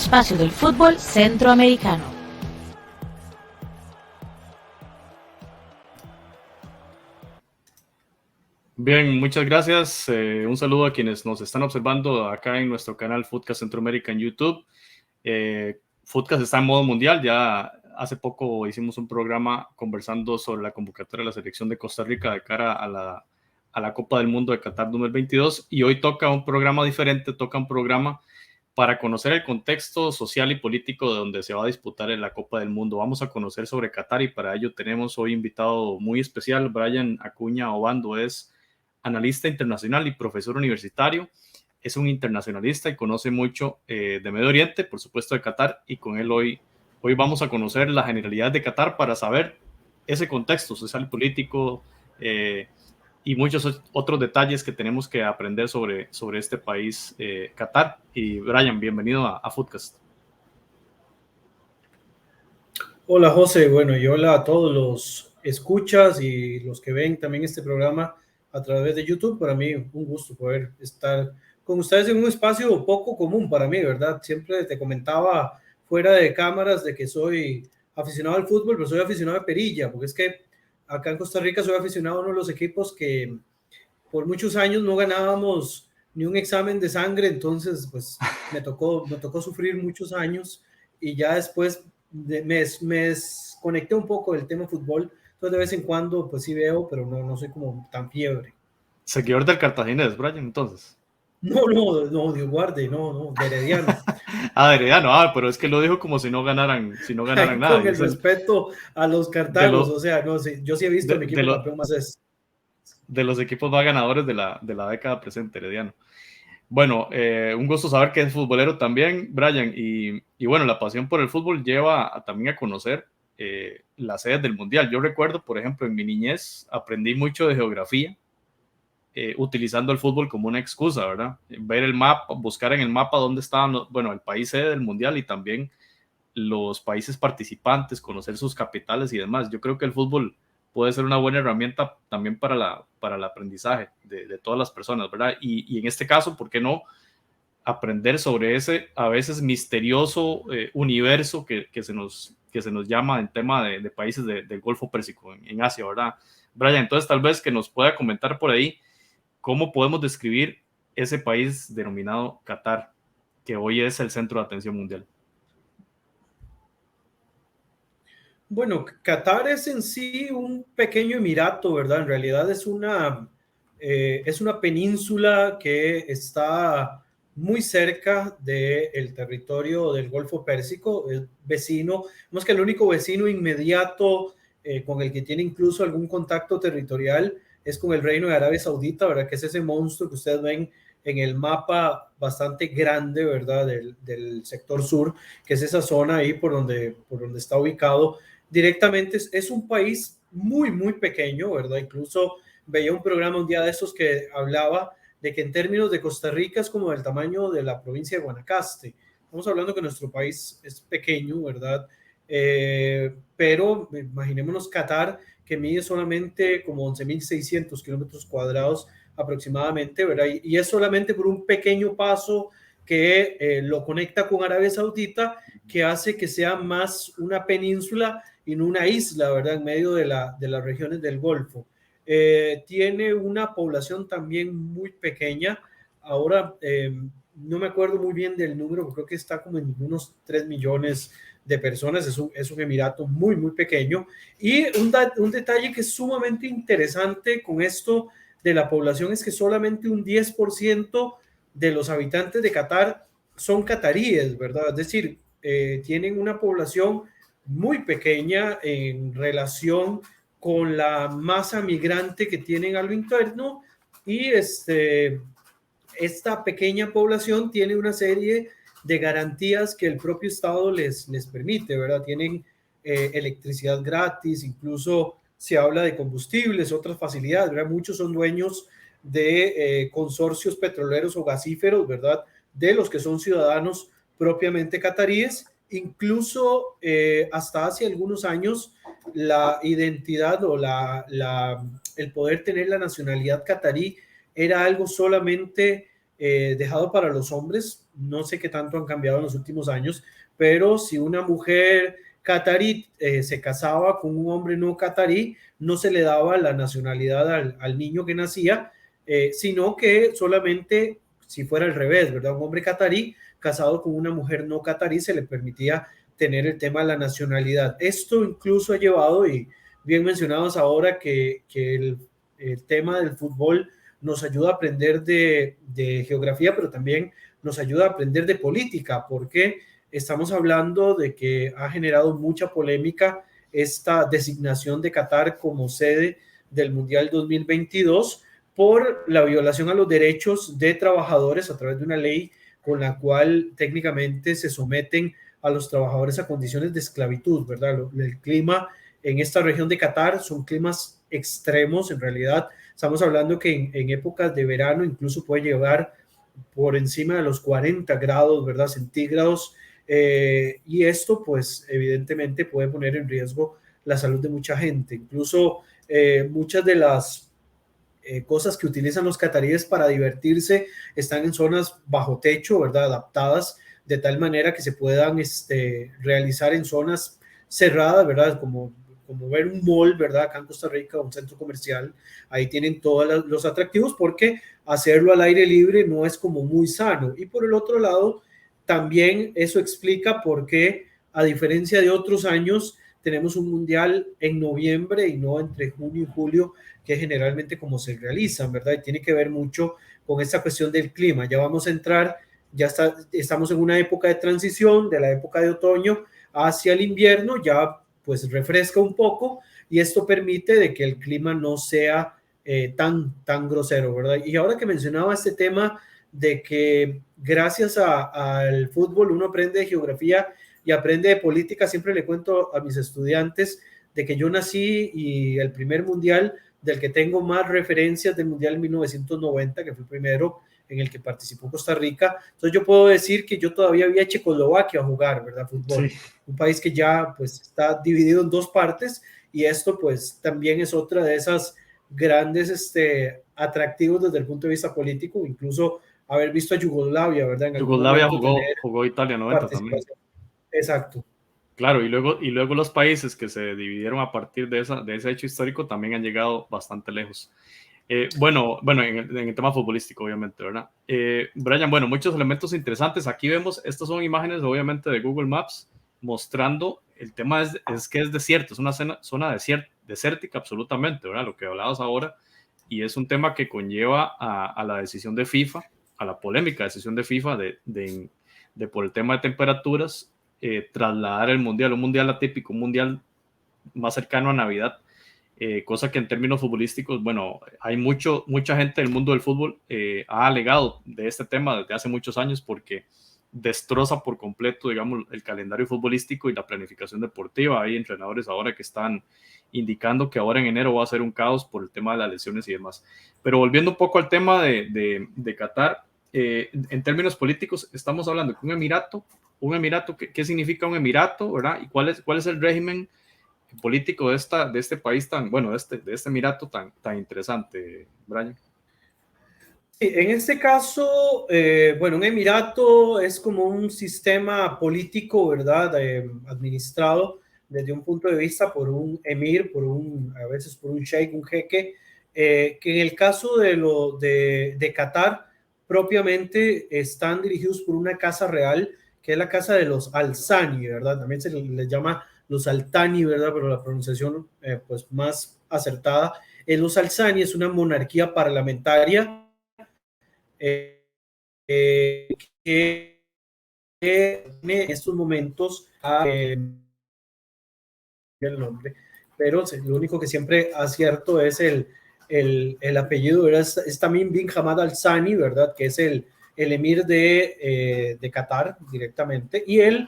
espacio del fútbol centroamericano. Bien, muchas gracias. Un saludo a quienes nos están observando acá en nuestro canal Footcast Centroamérica en YouTube. Footcast está en modo mundial. Ya hace poco hicimos un programa conversando sobre la convocatoria de la selección de Costa Rica de cara a la Copa del Mundo de Qatar 2022. Y hoy toca un programa diferente, toca un programa para conocer el contexto social y político de donde se va a disputar en la Copa del Mundo. Vamos a conocer sobre Qatar y para ello tenemos hoy invitado muy especial. Brian Acuña Obando es analista internacional y profesor universitario. Es un internacionalista y conoce mucho de Medio Oriente, por supuesto de Qatar, y con él hoy vamos a conocer la generalidad de Qatar para saber ese contexto social y político y muchos otros detalles que tenemos que aprender sobre este país, Qatar. Y Brian, bienvenido a Footcast. Hola José, bueno, y hola a todos los escuchas y los que ven también este programa a través de YouTube. Para mí un gusto poder estar con ustedes en un espacio poco común para mí, ¿verdad? Siempre te comentaba fuera de cámaras de que soy aficionado al fútbol, pero soy aficionado de perilla, porque es que acá en Costa Rica soy aficionado a uno de los equipos que por muchos años no ganábamos ni un examen de sangre, entonces pues me tocó sufrir muchos años y ya después me desconecté un poco del tema fútbol, entonces de vez en cuando pues sí veo, pero no soy como tan fiebre. Seguidor del Cartaginés, Brian, entonces. No, Dios guarde, no, de Herediano. De Herediano, pero es que lo dijo como si no ganaran nada. Con el respeto a los cartagos, o sea, no sé, yo sí he visto el equipo campeón más de los equipos más ganadores de la década presente, Herediano. Bueno, un gusto saber que es futbolero también, Brian, y bueno, la pasión por el fútbol lleva también a conocer las sedes del Mundial. Yo recuerdo, por ejemplo, en mi niñez aprendí mucho de geografía, utilizando el fútbol como una excusa, ¿verdad? Ver el mapa, buscar en el mapa dónde estaban, el país sede del Mundial y también los países participantes, conocer sus capitales y demás. Yo creo que el fútbol puede ser una buena herramienta también para el aprendizaje de todas las personas, ¿verdad? Y en este caso, ¿por qué no aprender sobre ese a veces misterioso universo que se nos llama en tema de países del Golfo Pérsico, en Asia, ¿verdad? Brian, entonces tal vez que nos pueda comentar por ahí cómo podemos describir ese país denominado Qatar, que hoy es el centro de atención mundial. Bueno, Qatar es en sí un pequeño emirato, ¿verdad? En realidad es una península que está muy cerca del territorio del Golfo Pérsico, es vecino, no es que el único vecino inmediato con el que tiene incluso algún contacto territorial es con el Reino de Arabia Saudita, ¿verdad? Que es ese monstruo que ustedes ven en el mapa bastante grande, ¿verdad? Del sector sur, que es esa zona ahí por donde está ubicado directamente. Es un país muy pequeño, ¿verdad? Incluso veía un programa un día de estos que hablaba de que en términos de Costa Rica es como del tamaño de la provincia de Guanacaste. Estamos hablando que nuestro país es pequeño, ¿verdad? Pero imaginémonos Qatar, que mide solamente como 11.600 kilómetros cuadrados aproximadamente, ¿verdad? Y es solamente por un pequeño paso que lo conecta con Arabia Saudita, que hace que sea más una península y no una isla, ¿verdad? En medio de las regiones del Golfo. Tiene una población también muy pequeña. Ahora, no me acuerdo muy bien del número, creo que está como en unos 3 millones de personas. Es un emirato muy pequeño. Y un detalle que es sumamente interesante con esto de la población es que solamente un 10% de los habitantes de Qatar son cataríes, ¿verdad? Es decir, tienen una población muy pequeña en relación con la masa migrante que tienen a lo interno, y esta pequeña población tiene una serie de garantías que el propio Estado les permite, ¿verdad? Tienen electricidad gratis, incluso se habla de combustibles, otras facilidades, ¿verdad? Muchos son dueños de consorcios petroleros o gasíferos, ¿verdad? De los que son ciudadanos propiamente cataríes. Incluso hasta hace algunos años la identidad o el poder tener la nacionalidad catarí era algo solamente dejado para los hombres. No sé qué tanto han cambiado en los últimos años, pero si una mujer catarí se casaba con un hombre no catarí, no se le daba la nacionalidad al niño que nacía, sino que solamente si fuera al revés, ¿verdad? Un hombre catarí casado con una mujer no catarí se le permitía tener el tema de la nacionalidad. Esto incluso ha llevado, y bien mencionados ahora, que el tema del fútbol nos ayuda a aprender de geografía, pero también nos ayuda a aprender de política, porque estamos hablando de que ha generado mucha polémica esta designación de Qatar como sede del Mundial 2022 por la violación a los derechos de trabajadores a través de una ley con la cual técnicamente se someten a los trabajadores a condiciones de esclavitud, ¿verdad? El clima en esta región de Qatar son climas extremos, en realidad estamos hablando que en épocas de verano incluso puede llegar por encima de los 40 grados, ¿verdad? Centígrados, y esto pues evidentemente puede poner en riesgo la salud de mucha gente. Incluso muchas de las cosas que utilizan los cataríes para divertirse están en zonas bajo techo, ¿verdad? Adaptadas de tal manera que se puedan realizar en zonas cerradas, ¿verdad? Como ver un mall, ¿verdad? Acá en Costa Rica, un centro comercial, ahí tienen todos los atractivos, porque hacerlo al aire libre no es como muy sano. Y por el otro lado, también eso explica por qué, a diferencia de otros años, tenemos un mundial en noviembre y no entre junio y julio, que es generalmente como se realizan, ¿verdad? Y tiene que ver mucho con esta cuestión del clima. Ya vamos a entrar, estamos en una época de transición, de la época de otoño hacia el invierno, ya pues refresca un poco, y esto permite de que el clima no sea tan grosero, ¿verdad? Y ahora que mencionaba este tema de que gracias al fútbol uno aprende de geografía y aprende de política, siempre le cuento a mis estudiantes de que yo nací y el primer mundial del que tengo más referencias del mundial en 1990, que fue el primero en el que participó Costa Rica. Entonces yo puedo decir que yo todavía vi a Checoslovaquia a jugar, ¿verdad? Fútbol. Sí. Un país que ya pues está dividido en dos partes, y esto pues también es otra de esas grandes atractivos desde el punto de vista político, incluso haber visto a Yugoslavia, ¿verdad? En algún Yugoslavia momento tener jugó Italia 90 también. participación. Exacto. Claro, y luego los países que se dividieron a partir de ese hecho histórico también han llegado bastante lejos. Bueno, en el tema futbolístico, obviamente, ¿verdad? Brian, bueno, muchos elementos interesantes. Aquí vemos, estas son imágenes, obviamente, de Google Maps, mostrando el tema es que es desierto, es una zona desértica absolutamente, ¿verdad? Lo que hablabas ahora, y es un tema que conlleva a la decisión de FIFA, a la polémica decisión de FIFA de por el tema de temperaturas, trasladar el mundial, un mundial atípico, un mundial más cercano a Navidad, cosa que en términos futbolísticos, bueno, hay mucha gente del mundo del fútbol ha alegado de este tema desde hace muchos años, porque destroza por completo, digamos, el calendario futbolístico y la planificación deportiva. Hay entrenadores ahora que están indicando que ahora en enero va a ser un caos por el tema de las lesiones y demás. Pero volviendo un poco al tema de Qatar, en términos políticos, estamos hablando de un emirato, ¿qué significa un emirato, verdad? ¿Y cuál es el régimen político de este país tan, bueno, de este emirato tan interesante, Brian? Sí, en este caso, bueno, un emirato es como un sistema político, ¿verdad? Administrado desde un punto de vista por un emir, a veces por un sheikh, un jeque, que en el caso de Qatar, propiamente están dirigidos por una casa real, que es la casa de los Al Thani, ¿verdad? También se les llama los Al Thani, ¿verdad? Pero la pronunciación pues más acertada es los Al Thani. Es una monarquía parlamentaria que en estos momentos el nombre, pero lo único que siempre acierto es el apellido, es Tamim bin Hamad Al Thani, ¿verdad? Que es el emir de Qatar directamente, y él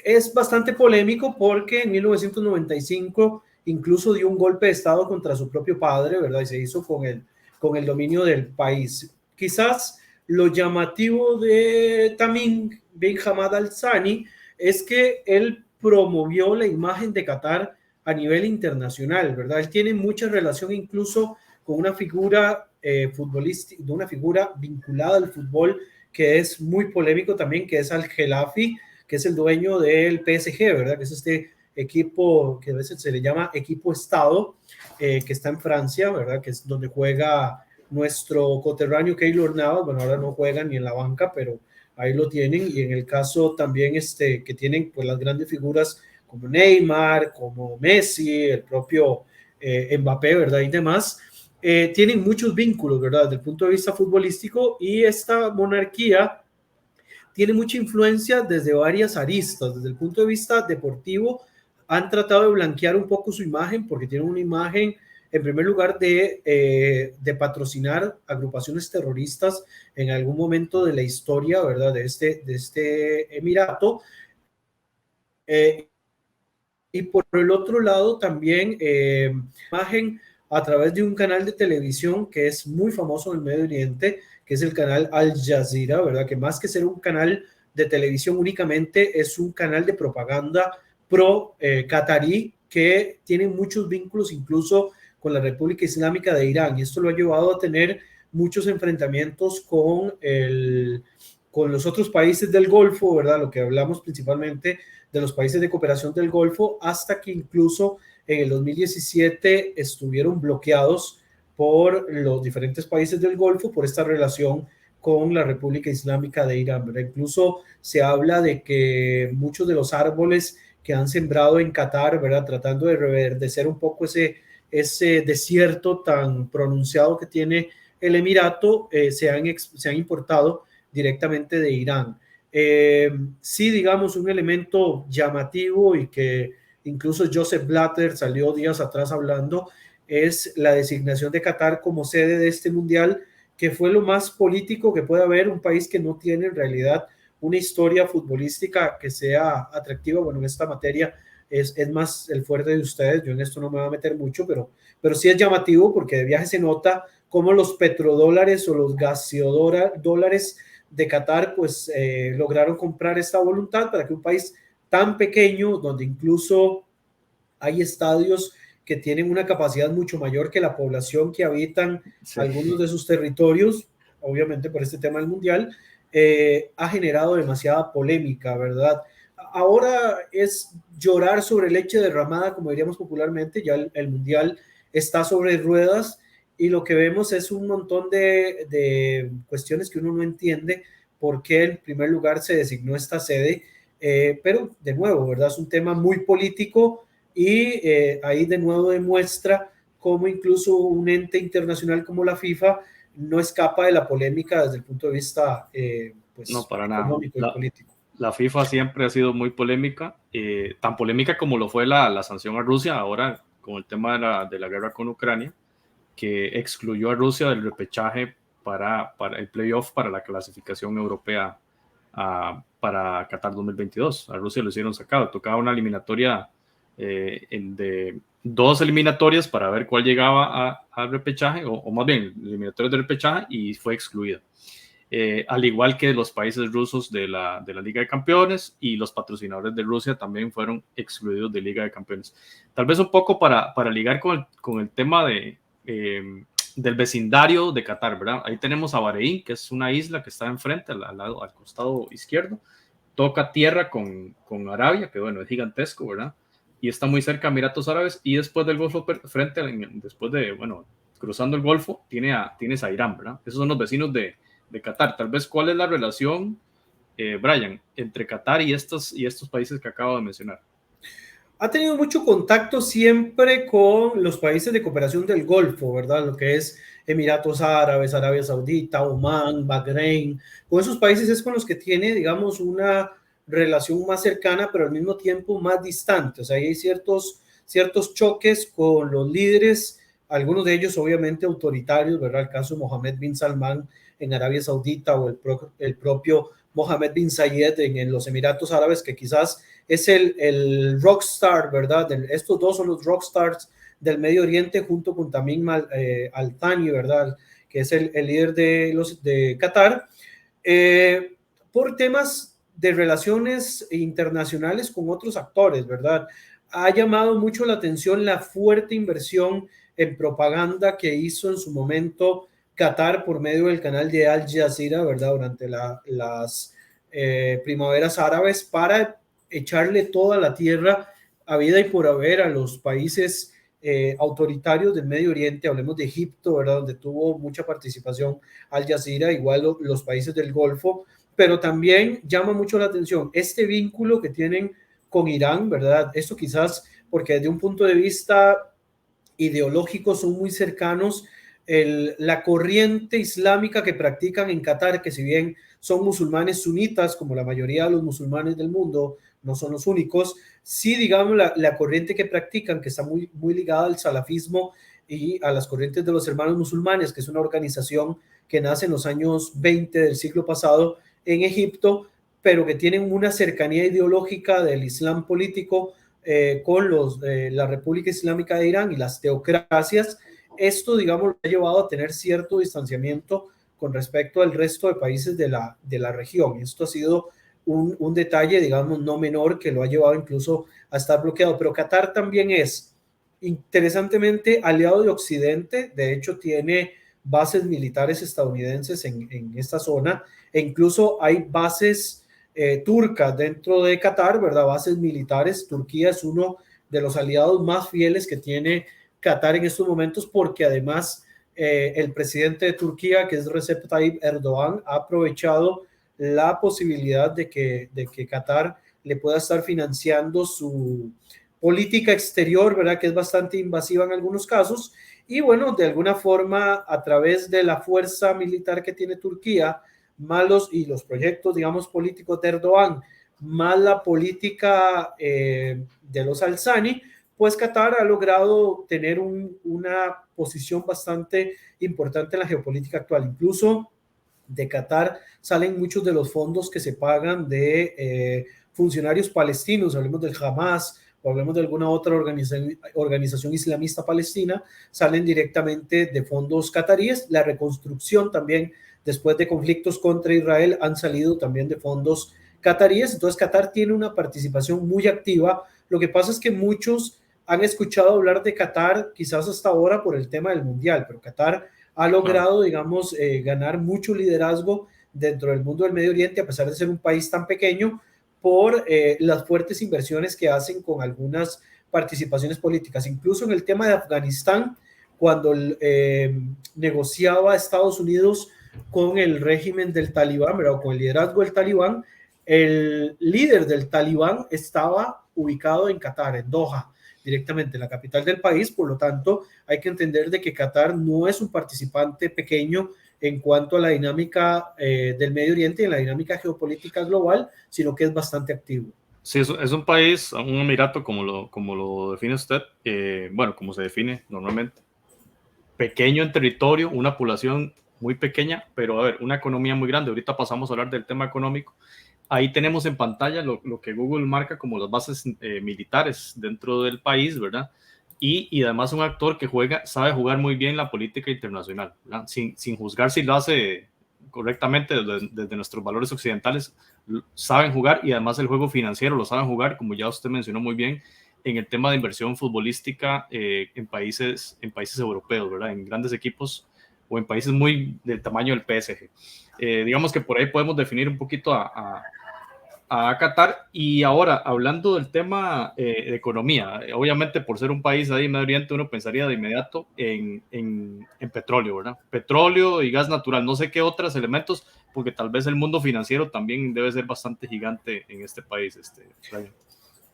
es bastante polémico porque en 1995 incluso dio un golpe de estado contra su propio padre, ¿verdad? Y se hizo con el dominio del país. Quizás lo llamativo de Tamim bin Hamad Al Thani es que él promovió la imagen de Qatar a nivel internacional, ¿verdad? Él tiene mucha relación incluso con una figura futbolístico, de una figura vinculada al fútbol que es muy polémico también, que es Al-Khelafi, que es el dueño del PSG, ¿verdad? Que es este equipo que a veces se le llama equipo Estado, que está en Francia, ¿verdad? Que es donde juega nuestro coterráneo Keylor Navas. Bueno, ahora no juega ni en la banca, pero ahí lo tienen. Y en el caso también que tienen pues las grandes figuras como Neymar, como Messi, el propio Mbappé, ¿verdad? Y demás, tienen muchos vínculos, ¿verdad? Desde el punto de vista futbolístico, y esta monarquía tiene mucha influencia desde varias aristas. Desde el punto de vista deportivo, han tratado de blanquear un poco su imagen, porque tienen una imagen, en primer lugar, de patrocinar agrupaciones terroristas en algún momento de la historia, ¿verdad? De este emirato. Y por el otro lado también imagen a través de un canal de televisión que es muy famoso en el Medio Oriente, que es el canal Al Jazeera, ¿verdad? Que más que ser un canal de televisión únicamente, es un canal de propaganda pro catarí, que tiene muchos vínculos incluso con la República Islámica de Irán, y esto lo ha llevado a tener muchos enfrentamientos con los otros países del Golfo, ¿verdad? Lo que hablamos principalmente de los países de cooperación del Golfo, hasta que incluso en el 2017 estuvieron bloqueados por los diferentes países del Golfo por esta relación con la República Islámica de Irán, ¿verdad? Incluso se habla de que muchos de los árboles que han sembrado en Qatar, ¿verdad? Tratando de reverdecer un poco ese desierto tan pronunciado que tiene el Emirato, se han importado directamente de Irán. Sí, digamos, un elemento llamativo, y que incluso Joseph Blatter salió días atrás hablando, es la designación de Qatar como sede de este mundial, que fue lo más político que puede haber, un país que no tiene en realidad una historia futbolística que sea atractiva. Bueno, en esta materia es más el fuerte de ustedes, yo en esto no me voy a meter mucho, pero sí es llamativo, porque de viaje se nota cómo los petrodólares o los gaseodólares de Qatar pues lograron comprar esta voluntad para que un país tan pequeño, donde incluso hay estadios que tienen una capacidad mucho mayor que la población que habitan algunos de sus territorios, obviamente por este tema del mundial, ha generado demasiada polémica, ¿verdad? Ahora es llorar sobre leche derramada, como diríamos popularmente. Ya el mundial está sobre ruedas, y lo que vemos es un montón de cuestiones que uno no entiende por qué en primer lugar se designó esta sede, pero de nuevo, ¿verdad? Es un tema muy político, y ahí de nuevo demuestra cómo incluso un ente internacional como la FIFA no escapa de la polémica desde el punto de vista pues, no, para económico nada. y político. La FIFA siempre ha sido muy polémica, tan polémica como lo fue la sanción a Rusia ahora con el tema de la guerra con Ucrania, que excluyó a Rusia del repechaje para el playoff para la clasificación europea para Qatar 2022. A Rusia lo hicieron sacado, tocaba una eliminatoria de 2 eliminatorias para ver cuál llegaba al repechaje, o más bien eliminatorias de repechaje, y fue excluida. Al igual que los países rusos de la Liga de Campeones, y los patrocinadores de Rusia también fueron excluidos de Liga de Campeones. Tal vez un poco para ligar con el tema del vecindario de Qatar, ¿verdad? Ahí tenemos a Bahrein, que es una isla que está enfrente, al costado izquierdo, toca tierra con Arabia, que bueno, es gigantesco, ¿verdad? Y está muy cerca a Emiratos Árabes, y después del Golfo, después de, bueno, cruzando el Golfo, tienes a Irán, ¿verdad? Esos son los vecinos de Qatar. Tal vez, ¿cuál es la relación, Brian, entre Qatar y estos países que acabo de mencionar? Ha tenido mucho contacto siempre con los países de cooperación del Golfo, ¿verdad? Lo que es Emiratos Árabes, Arabia Saudita, Omán, Bahrein. Con esos países es con los que tiene, digamos, una relación más cercana, pero al mismo tiempo más distante. O sea, hay ciertos choques con los líderes, algunos de ellos obviamente autoritarios, ¿verdad? El caso de Mohammed bin Salman en Arabia Saudita, o el propio Mohammed bin Zayed en los Emiratos Árabes, que quizás es el rockstar, ¿verdad? Estos dos son los rockstars del Medio Oriente, junto con Tamim Al-Thani, ¿verdad? Que es el líder de Qatar, por temas de relaciones internacionales con otros actores, ¿verdad? Ha llamado mucho la atención la fuerte inversión en propaganda que hizo en su momento Qatar por medio del canal de Al Jazeera, ¿verdad? Durante las primaveras árabes para echarle toda la tierra a vida y por haber a los países autoritarios del Medio Oriente, hablemos de Egipto, ¿verdad? Donde tuvo mucha participación Al Jazeera, igual los países del Golfo, pero también llama mucho la atención este vínculo que tienen con Irán, ¿verdad? Esto quizás porque desde un punto de vista ideológico son muy cercanos. La corriente islámica que practican en Qatar, que si bien son musulmanes sunitas, como la mayoría de los musulmanes del mundo, no son los únicos, sí, digamos, la corriente que practican, que está muy, muy ligada al salafismo y a las corrientes de los hermanos musulmanes, que es una organización que nace en los años 20 del siglo pasado en Egipto, pero que tienen una cercanía ideológica del Islam político con la República Islámica de Irán y las teocracias. Esto, digamos, lo ha llevado a tener cierto distanciamiento con respecto al resto de países de la región. Esto ha sido un detalle, digamos, no menor que lo ha llevado incluso a estar bloqueado. Pero Qatar también es, interesantemente, aliado de Occidente. De hecho, tiene bases militares estadounidenses en esta zona e incluso hay bases turcas dentro de Qatar, ¿verdad? Bases militares. Turquía es uno de los aliados más fieles que tiene Qatar en estos momentos porque además el presidente de Turquía, que es Recep Tayyip Erdogan, ha aprovechado la posibilidad de que Qatar le pueda estar financiando su política exterior, ¿verdad? Que es bastante invasiva en algunos casos. Y bueno, de alguna forma, a través de la fuerza militar que tiene Turquía, malos y los proyectos, digamos, políticos de Erdogan, más la política de los Al-Sani, pues Qatar ha logrado tener una posición bastante importante en la geopolítica actual. Incluso de Qatar salen muchos de los fondos que se pagan de funcionarios palestinos, hablemos del Hamas o hablemos de alguna otra organización islamista palestina, salen directamente de fondos cataríes. La reconstrucción también después de conflictos contra Israel han salido también de fondos cataríes. Entonces Qatar tiene una participación muy activa. Lo que pasa es que muchos han escuchado hablar de Qatar quizás hasta ahora por el tema del mundial, pero Qatar ha logrado, digamos, ganar mucho liderazgo dentro del mundo del Medio Oriente, a pesar de ser un país tan pequeño, por las fuertes inversiones que hacen con algunas participaciones políticas. Incluso en el tema de Afganistán, cuando negociaba Estados Unidos con el régimen del Talibán, ¿verdad? Con el liderazgo del Talibán, el líder del Talibán estaba ubicado en Qatar, en Doha, directamente en la capital del país. Por lo tanto, hay que entender de que Qatar no es un participante pequeño en cuanto a la dinámica del Medio Oriente y en la dinámica geopolítica global, sino que es bastante activo. Sí, es un país, un emirato, como lo define usted, bueno, como se define normalmente, pequeño en territorio, una población muy pequeña, pero a ver, una economía muy grande. Ahorita pasamos a hablar del tema económico. Ahí tenemos en pantalla lo que Google marca como las bases militares dentro del país, ¿verdad? Y además un actor que sabe jugar muy bien la política internacional, ¿verdad? Sin juzgar si lo hace correctamente desde nuestros valores occidentales, saben jugar, y además el juego financiero lo saben jugar, como ya usted mencionó muy bien, en el tema de inversión futbolística en países europeos, ¿verdad? En grandes equipos o en países muy del tamaño del PSG. Digamos que por ahí podemos definir un poquito a Qatar. Y ahora, hablando del tema de economía, obviamente por ser un país ahí en Medio Oriente, uno pensaría de inmediato en petróleo, ¿verdad? Petróleo y gas natural, no sé qué otros elementos, porque tal vez el mundo financiero también debe ser bastante gigante en este país.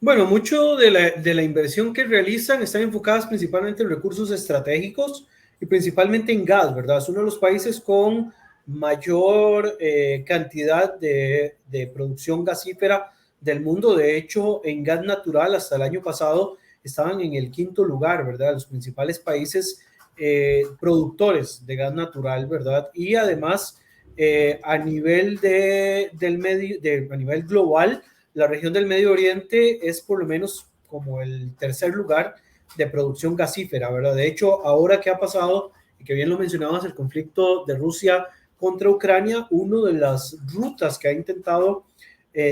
Bueno, mucho de la inversión que realizan están enfocadas principalmente en recursos estratégicos y principalmente en gas, ¿verdad? Es uno de los países con mayor cantidad de producción gasífera del mundo. De hecho, en gas natural hasta el año pasado estaban en el 5º lugar, ¿verdad? Los principales países productores de gas natural, ¿verdad? Y además, a nivel a nivel global, la región del Medio Oriente es por lo menos como el 3er lugar de producción gasífera, ¿verdad? De hecho, ahora que ha pasado, y que bien lo mencionabas, el conflicto de Rusia contra Ucrania, una de las rutas que ha intentado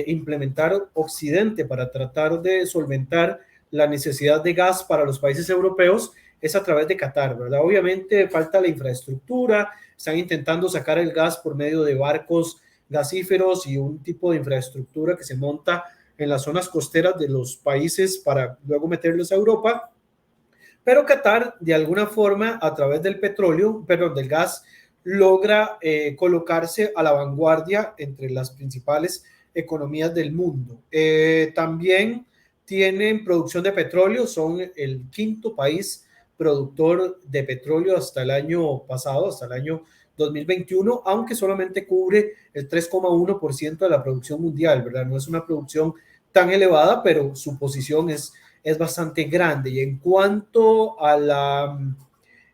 implementar Occidente para tratar de solventar la necesidad de gas para los países europeos es a través de Qatar, ¿verdad? Obviamente falta la infraestructura, están intentando sacar el gas por medio de barcos gasíferos y un tipo de infraestructura que se monta en las zonas costeras de los países para luego meterlos a Europa. Pero Qatar, de alguna forma, a través del petróleo, perdón, del gas, logra colocarse a la vanguardia entre las principales economías del mundo. También tienen producción de petróleo, son el quinto país productor de petróleo hasta el año pasado, hasta el año 2021, aunque solamente cubre el 3,1% de la producción mundial, ¿verdad? No es una producción tan elevada, pero su posición es bastante grande. Y en cuanto a la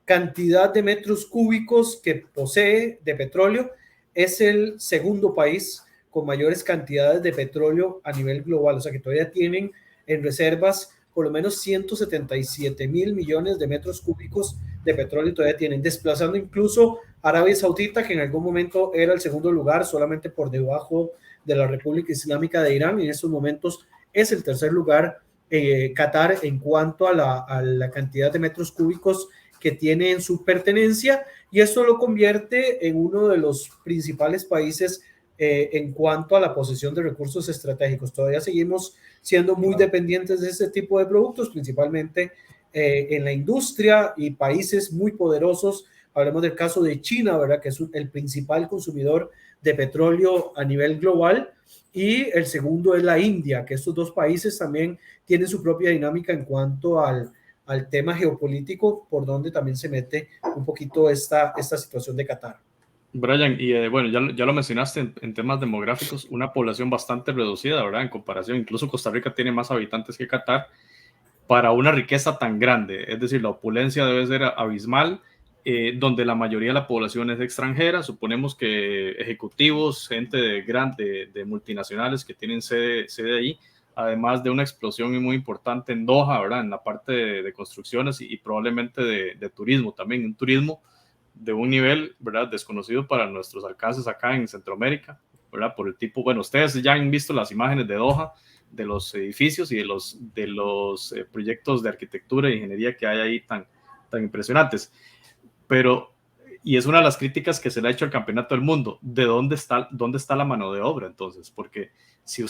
cantidad de metros cúbicos que posee de petróleo, es el segundo país con mayores cantidades de petróleo a nivel global, o sea que todavía tienen en reservas por lo menos 177 millones de metros cúbicos de petróleo todavía tienen, desplazando incluso Arabia Saudita, que en algún momento era el segundo lugar, solamente por debajo de la República Islámica de Irán, y en estos momentos es el tercer lugar Qatar en cuanto a la cantidad de metros cúbicos que tiene en su pertenencia, y esto lo convierte en uno de los principales países en cuanto a la posesión de recursos estratégicos. Todavía seguimos siendo muy dependientes de este tipo de productos, principalmente en la industria, y países muy poderosos. Hablemos del caso de China, ¿verdad? Que es el principal consumidor de petróleo a nivel global, y el segundo es la India, que estos dos países también tienen su propia dinámica en cuanto al tema geopolítico, por donde también se mete un poquito esta situación de Qatar. Brian, y bueno, ya lo mencionaste en temas demográficos, una población bastante reducida, ¿verdad? En comparación, incluso Costa Rica tiene más habitantes que Qatar para una riqueza tan grande, es decir, la opulencia debe ser abismal, donde la mayoría de la población es extranjera. Suponemos que ejecutivos, gente de multinacionales que tienen sede ahí, además de una explosión muy importante en Doha, ¿verdad? En la parte de construcciones y probablemente de turismo también, un turismo de un nivel, ¿verdad?, desconocido para nuestros alcances acá en Centroamérica, ¿verdad? Por el tipo, bueno, ustedes ya han visto las imágenes de Doha, de los edificios y de los proyectos de arquitectura e ingeniería que hay ahí tan impresionantes. Pero, y es una de las críticas que se le ha hecho al campeonato del mundo, ¿de dónde está la mano de obra entonces? Porque si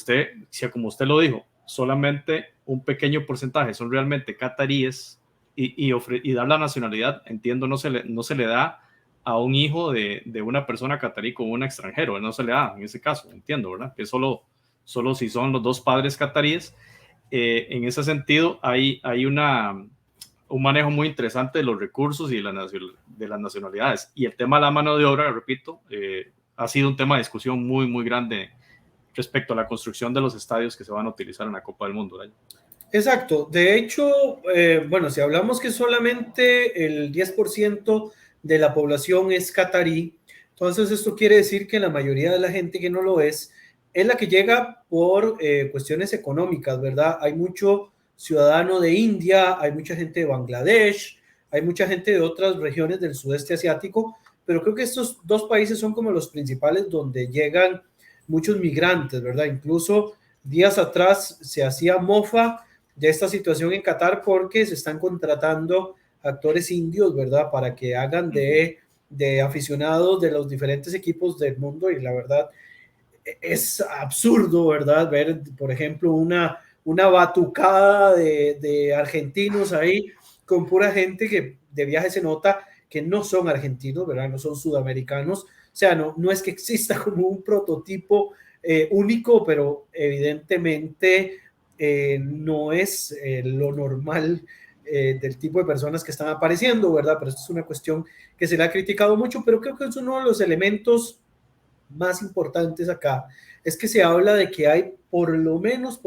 como usted lo dijo, solamente un pequeño porcentaje son realmente cataríes, y dar la nacionalidad, entiendo, no se le da a un hijo de una persona catarí como un extranjero, no se le da en ese caso, entiendo, ¿verdad? Que solo si son los dos padres cataríes. En ese sentido, hay un manejo muy interesante de los recursos y de las nacionalidades. Y el tema de la mano de obra, repito, ha sido un tema de discusión muy, muy grande respecto a la construcción de los estadios que se van a utilizar en la Copa del Mundo, ¿verdad? Exacto. De hecho, bueno, si hablamos que solamente el 10% de la población es catarí, entonces esto quiere decir que la mayoría de la gente que no lo es la que llega por cuestiones económicas, ¿verdad? Hay mucho ciudadano de India, hay mucha gente de Bangladesh, hay mucha gente de otras regiones del sudeste asiático, pero creo que estos dos países son como los principales donde llegan muchos migrantes, ¿verdad? Incluso días atrás se hacía mofa de esta situación en Qatar porque se están contratando actores indios, ¿verdad? Para que hagan de aficionados de los diferentes equipos del mundo, y la verdad es absurdo, ¿verdad? Ver, por ejemplo, una batucada de argentinos ahí con pura gente que de viaje se nota que no son argentinos, ¿verdad? No son sudamericanos. O sea, no es que exista como un prototipo único, pero evidentemente no es lo normal del tipo de personas que están apareciendo, ¿verdad? Pero esto es una cuestión que se le ha criticado mucho, pero creo que es uno de los elementos más importantes acá, es que se habla de que hay por lo menos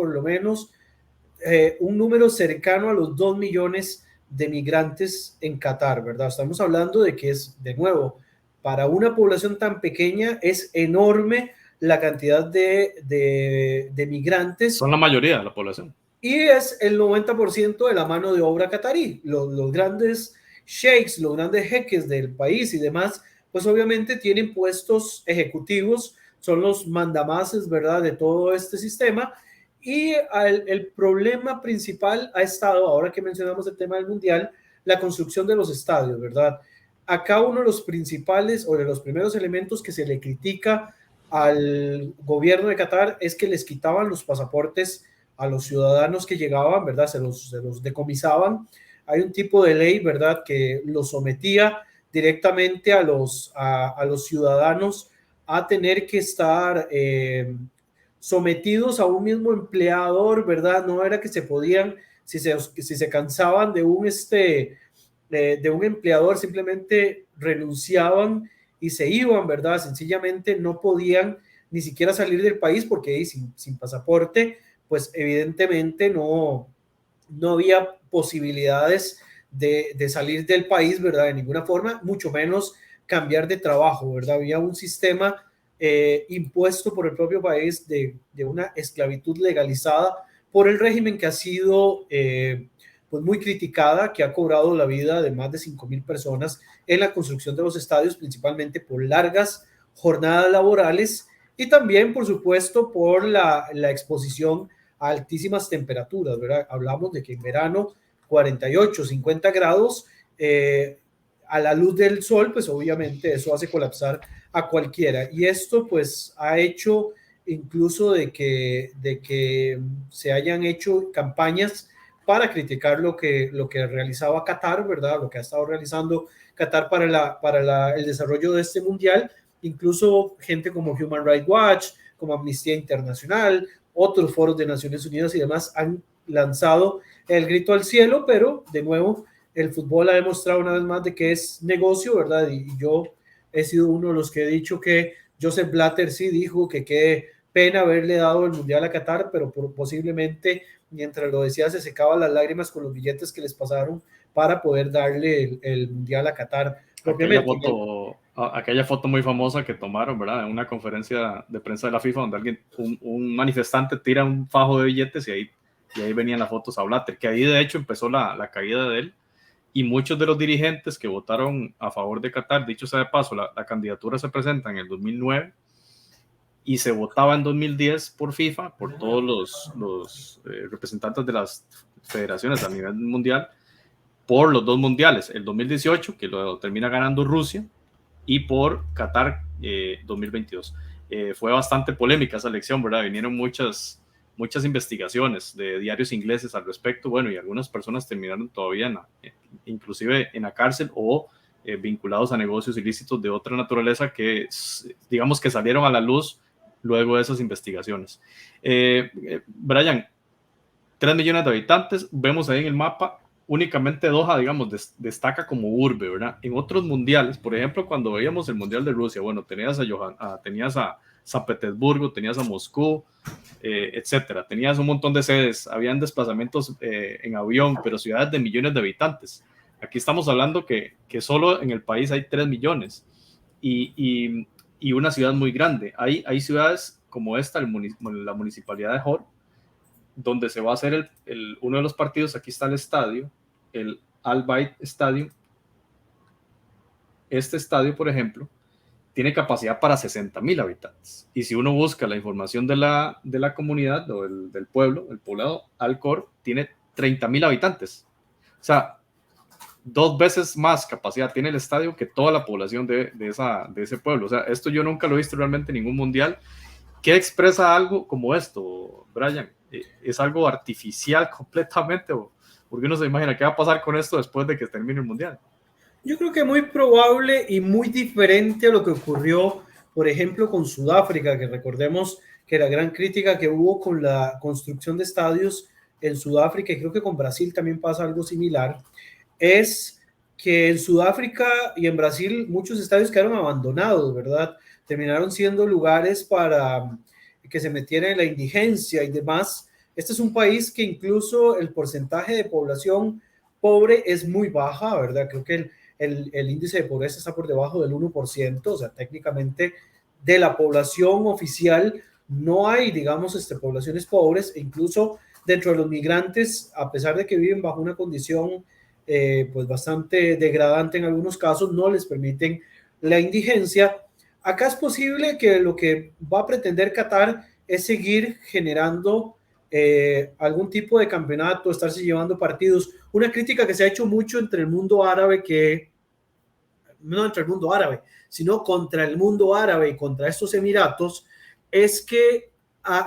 un número cercano a los 2 millones de migrantes en Qatar, ¿verdad? Estamos hablando de que es, de nuevo, para una población tan pequeña es enorme la cantidad de migrantes. Son la mayoría de la población. Y es el 90% de la mano de obra catarí. Los grandes sheiks, los grandes jeques del país y demás, pues obviamente tienen puestos ejecutivos, son los mandamases, ¿verdad?, de todo este sistema. Y el problema principal ha estado, ahora que mencionamos el tema del Mundial, la construcción de los estadios, ¿verdad? acá uno de los principales o de los primeros elementos que se le critica al gobierno de Qatar es que les quitaban los pasaportes a los ciudadanos que llegaban, ¿verdad? Se los decomisaban. Hay un tipo de ley, ¿verdad?, que los sometía directamente a los ciudadanos a tener que estar sometidos a un mismo empleador, ¿verdad? No era que se podían, si se cansaban de un empleador, simplemente renunciaban y se iban, ¿verdad? Sencillamente no podían ni siquiera salir del país porque sin pasaporte, pues evidentemente no había posibilidades de salir del país, ¿verdad? De ninguna forma, mucho menos cambiar de trabajo, ¿verdad? Había un sistema impuesto por el propio país de una esclavitud legalizada por el régimen que ha sido pues muy criticada, que ha cobrado la vida de más de 5,000 personas en la construcción de los estadios, principalmente por largas jornadas laborales y también, por supuesto, por la exposición a altísimas temperaturas, ¿verdad? Hablamos de que en verano 48, 50 grados a la luz del sol, pues obviamente eso hace colapsar a cualquiera. Y esto pues ha hecho incluso de que se hayan hecho campañas para criticar lo que realizaba Qatar, ¿verdad? Lo que ha estado realizando Qatar para el desarrollo de este mundial. Incluso gente como Human Rights Watch, como Amnistía Internacional, otros foros de Naciones Unidas y demás han lanzado el grito al cielo, pero de nuevo el fútbol ha demostrado una vez más de que es negocio, ¿verdad? Y yo he sido uno de los que he dicho que Joseph Blatter sí dijo que qué pena haberle dado el mundial a Qatar, pero posiblemente mientras lo decía se secaban las lágrimas con los billetes que les pasaron para poder darle el mundial a Qatar. Aquella foto muy famosa que tomaron, ¿verdad? En una conferencia de prensa de la FIFA donde un manifestante tira un fajo de billetes y ahí venían las fotos a Blatter, que ahí de hecho empezó la caída de él. Y muchos de los dirigentes que votaron a favor de Qatar, dicho sea de paso, la candidatura se presenta en el 2009 y se votaba en 2010 por FIFA, por todos los representantes de las federaciones a nivel mundial, por los dos mundiales, el 2018, que lo termina ganando Rusia, y por Qatar 2022. Fue bastante polémica esa elección, ¿verdad? Vinieron muchas investigaciones de diarios ingleses al respecto, bueno, y algunas personas terminaron todavía inclusive en la cárcel o vinculados a negocios ilícitos de otra naturaleza que digamos que salieron a la luz luego de esas investigaciones. Brian, 3 millones de habitantes, vemos ahí en el mapa, únicamente Doha, digamos, destaca como urbe, ¿verdad? En otros mundiales, por ejemplo, cuando veíamos el Mundial de Rusia, bueno, tenías a San Petersburgo, tenías a Moscú, etcétera. Tenías un montón de sedes, habían desplazamientos en avión, pero ciudades de millones de habitantes. Aquí estamos hablando que solo en el país hay 3 millones y una ciudad muy grande. Hay ciudades como esta, la municipalidad de Hor, donde se va a hacer uno de los partidos. Aquí está el estadio, el Al Bayt Stadium. Este estadio, por ejemplo, tiene capacidad para 60,000 habitantes. Y si uno busca la información de la comunidad o del pueblo, el poblado Al-Khor tiene 30,000 habitantes. O sea, 2 veces más capacidad tiene el estadio que toda la población de ese pueblo. O sea, esto yo nunca lo he visto realmente en ningún mundial. ¿Qué expresa algo como esto, Brian? ¿Es algo artificial completamente? Porque uno se imagina qué va a pasar con esto después de que termine el mundial. Yo creo que muy probable y muy diferente a lo que ocurrió, por ejemplo, con Sudáfrica, que recordemos que la gran crítica que hubo con la construcción de estadios en Sudáfrica, y creo que con Brasil también pasa algo similar, es que en Sudáfrica y en Brasil muchos estadios quedaron abandonados, ¿verdad? Terminaron siendo lugares para que se metiera en la indigencia y demás. Este es un país que incluso el porcentaje de población pobre es muy baja, ¿verdad? Creo que el índice de pobreza está por debajo del 1%, o sea, técnicamente de la población oficial no hay, digamos, poblaciones pobres, e incluso dentro de los migrantes, a pesar de que viven bajo una condición pues bastante degradante en algunos casos, no les permiten la indigencia. Acá es posible que lo que va a pretender Qatar es seguir generando algún tipo de campeonato, estarse llevando partidos. Una crítica que se ha hecho mucho entre el mundo árabe, que no entre el mundo árabe, sino contra el mundo árabe y contra estos Emiratos, es que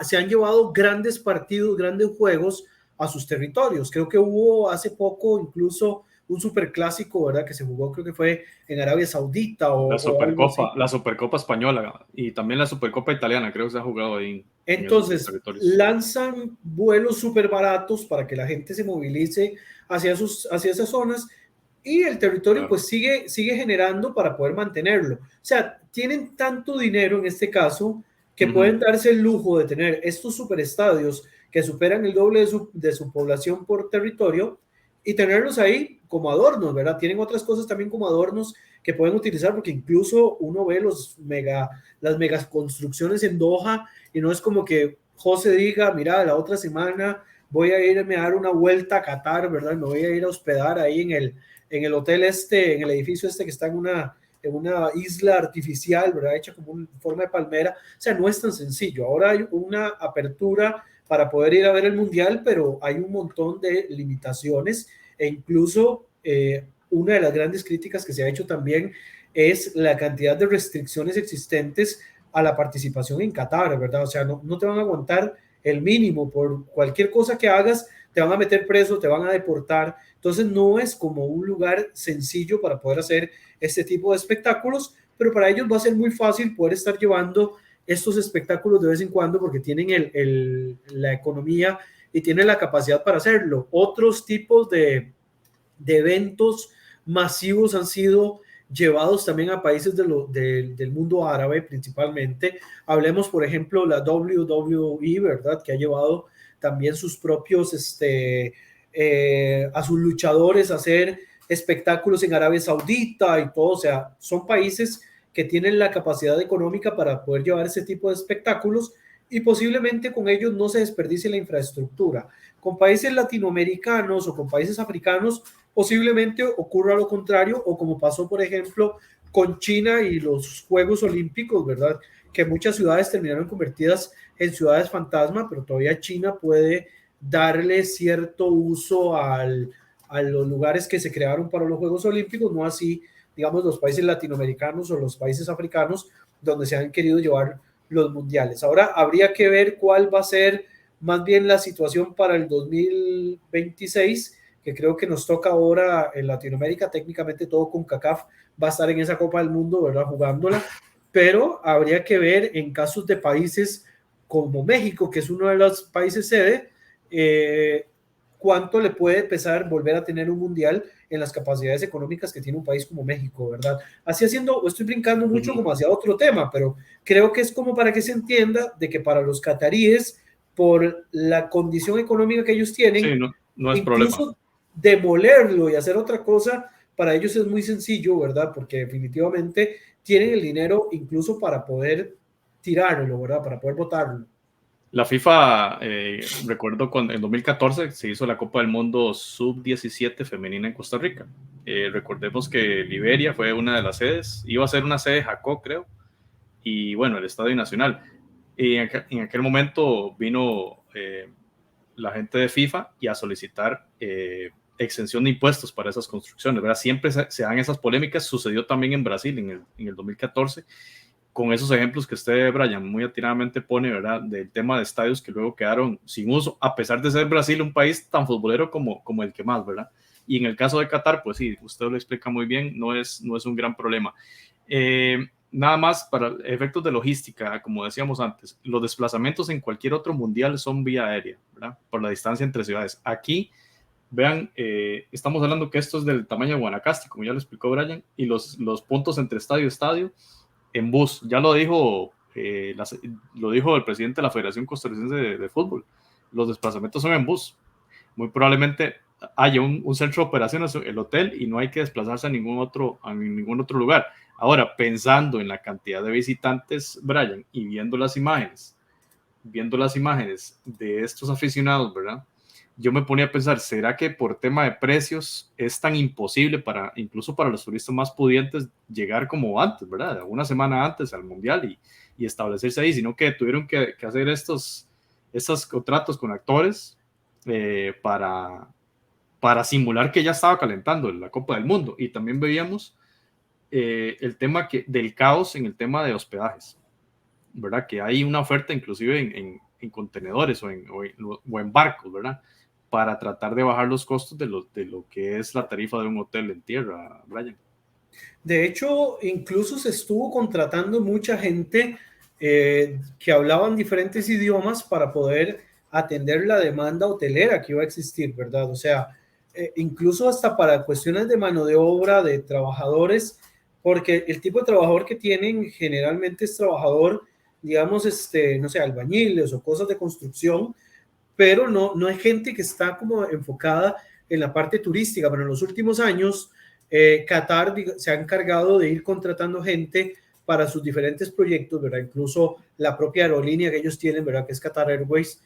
se han llevado grandes partidos, grandes juegos a sus territorios. Creo que hubo hace poco incluso un superclásico, ¿verdad? Que se jugó, creo que fue en Arabia Saudita o algo así. La Supercopa española y también la Supercopa italiana, creo que se ha jugado ahí. Entonces, lanzan vuelos súper baratos para que la gente se movilice hacia esas zonas y el territorio pues sigue generando para poder mantenerlo. O sea, tienen tanto dinero en este caso que pueden darse el lujo de tener estos superestadios que superan el doble de su población por territorio y tenerlos ahí como adornos, ¿verdad? Tienen otras cosas también como adornos que pueden utilizar porque incluso uno ve las megas construcciones en Doha y no es como que José diga, mira, la otra semana voy a irme a dar una vuelta a Qatar, ¿verdad? Me voy a ir a hospedar ahí en el hotel en el edificio que está en una isla artificial, ¿verdad? Hecha como en forma de palmera. O sea, no es tan sencillo. Ahora hay una apertura para poder ir a ver el mundial, pero hay un montón de limitaciones e incluso una de las grandes críticas que se ha hecho también es la cantidad de restricciones existentes a la participación en Qatar, ¿verdad? O sea, no te van a aguantar el mínimo por cualquier cosa que hagas, te van a meter preso, te van a deportar. Entonces no es como un lugar sencillo para poder hacer este tipo de espectáculos, pero para ellos va a ser muy fácil poder estar llevando estos espectáculos de vez en cuando porque tienen la economía y tienen la capacidad para hacerlo. Otros tipos de eventos masivos han sido llevados también a países del mundo árabe principalmente. Hablemos, por ejemplo, la WWE, ¿verdad? Que ha llevado también sus propios, a sus luchadores a hacer espectáculos en Arabia Saudita y todo. O sea, son países que tienen la capacidad económica para poder llevar ese tipo de espectáculos y posiblemente con ellos no se desperdicie la infraestructura. Con países latinoamericanos o con países africanos posiblemente ocurra lo contrario o como pasó por ejemplo con China y los Juegos Olímpicos, ¿verdad? Que muchas ciudades terminaron convertidas en ciudades fantasma, pero todavía China puede darle cierto uso a los lugares que se crearon para los Juegos Olímpicos, no así, digamos, los países latinoamericanos o los países africanos donde se han querido llevar los mundiales. Ahora habría que ver cuál va a ser más bien la situación para el 2026, que creo que nos toca ahora en Latinoamérica. Técnicamente todo CONCACAF va a estar en esa Copa del Mundo, ¿verdad? Jugándola, pero habría que ver en casos de países como México, que es uno de los países sede, cuánto le puede pesar volver a tener un mundial en las capacidades económicas que tiene un país como México, ¿verdad? Así haciendo, estoy brincando mucho como hacia otro tema, pero creo que es como para que se entienda de que para los cataríes, por la condición económica que ellos tienen, sí, no es incluso problema. Demolerlo y hacer otra cosa, para ellos es muy sencillo, ¿verdad? Porque definitivamente tienen el dinero incluso para poder tirarlo, ¿verdad? Para poder botarlo. La FIFA, recuerdo cuando en 2014 se hizo la Copa del Mundo Sub-17 femenina en Costa Rica. Recordemos que Liberia fue una de las sedes, iba a ser una sede Jacó, creo, y bueno, el Estadio Nacional. Y en aquel momento vino la gente de FIFA y a solicitar exención de impuestos para esas construcciones, ¿verdad? Siempre se dan esas polémicas, sucedió también en Brasil en el 2014, con esos ejemplos que usted, Brian, muy atinadamente pone, ¿verdad? Del tema de estadios que luego quedaron sin uso, a pesar de ser Brasil un país tan futbolero como el que más, ¿verdad? Y en el caso de Qatar, pues sí, usted lo explica muy bien, no es un gran problema. Nada más para efectos de logística, como decíamos antes, los desplazamientos en cualquier otro mundial son vía aérea, ¿verdad? Por la distancia entre ciudades. Aquí, vean, estamos hablando que esto es del tamaño de Guanacaste, como ya lo explicó Brian, y los puntos entre estadio y estadio en bus. Ya lo dijo el presidente de la Federación Costarricense de Fútbol. Los desplazamientos son en bus. Muy probablemente haya un centro de operaciones, el hotel, y no hay que desplazarse a ningún otro lugar. Ahora, pensando en la cantidad de visitantes, Brian, y viendo las imágenes de estos aficionados, ¿verdad? Yo me ponía a pensar, ¿será que por tema de precios es tan imposible incluso para los turistas más pudientes llegar como antes, ¿verdad? Una semana antes al mundial y establecerse ahí, sino que tuvieron que hacer estos contratos con actores para simular que ya estaba calentando la Copa del Mundo. Y también veíamos el tema del caos en el tema de hospedajes, ¿verdad? Que hay una oferta inclusive en contenedores o en barcos, ¿verdad? Para tratar de bajar los costos de lo que es la tarifa de un hotel en tierra, Brian. De hecho, incluso se estuvo contratando mucha gente que hablaban diferentes idiomas para poder atender la demanda hotelera que iba a existir, ¿verdad? O sea, incluso hasta para cuestiones de mano de obra, de trabajadores, porque el tipo de trabajador que tienen generalmente es trabajador, digamos, no sé, albañiles o cosas de construcción, pero no hay gente que está como enfocada en la parte turística. Pero en los últimos años, Qatar se ha encargado de ir contratando gente para sus diferentes proyectos, ¿verdad? Incluso la propia aerolínea que ellos tienen, ¿verdad? Que es Qatar Airways,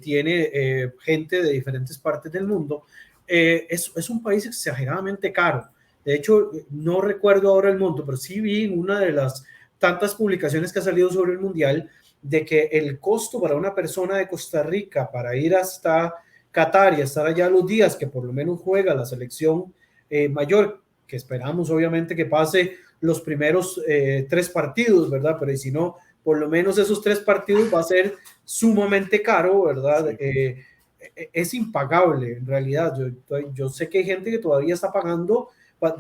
tiene gente de diferentes partes del mundo. Es un país exageradamente caro. De hecho, no recuerdo ahora el monto, pero sí vi en una de las tantas publicaciones que ha salido sobre el Mundial de que el costo para una persona de Costa Rica para ir hasta Qatar y estar allá los días que por lo menos juega la selección mayor, que esperamos obviamente que pase los primeros 3 partidos, ¿verdad? Pero si no, por lo menos esos 3 partidos va a ser sumamente caro, ¿verdad? Sí. Es impagable en realidad. Yo sé que hay gente que todavía está pagando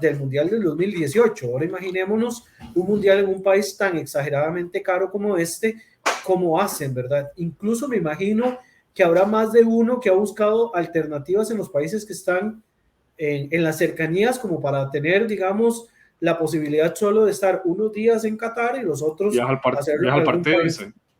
del Mundial del 2018. Ahora imaginémonos un Mundial en un país tan exageradamente caro como este, cómo hacen, ¿verdad? Incluso me imagino que habrá más de uno que ha buscado alternativas en los países que están en las cercanías como para tener, digamos, la posibilidad solo de estar unos días en Qatar y los otros viaja al partido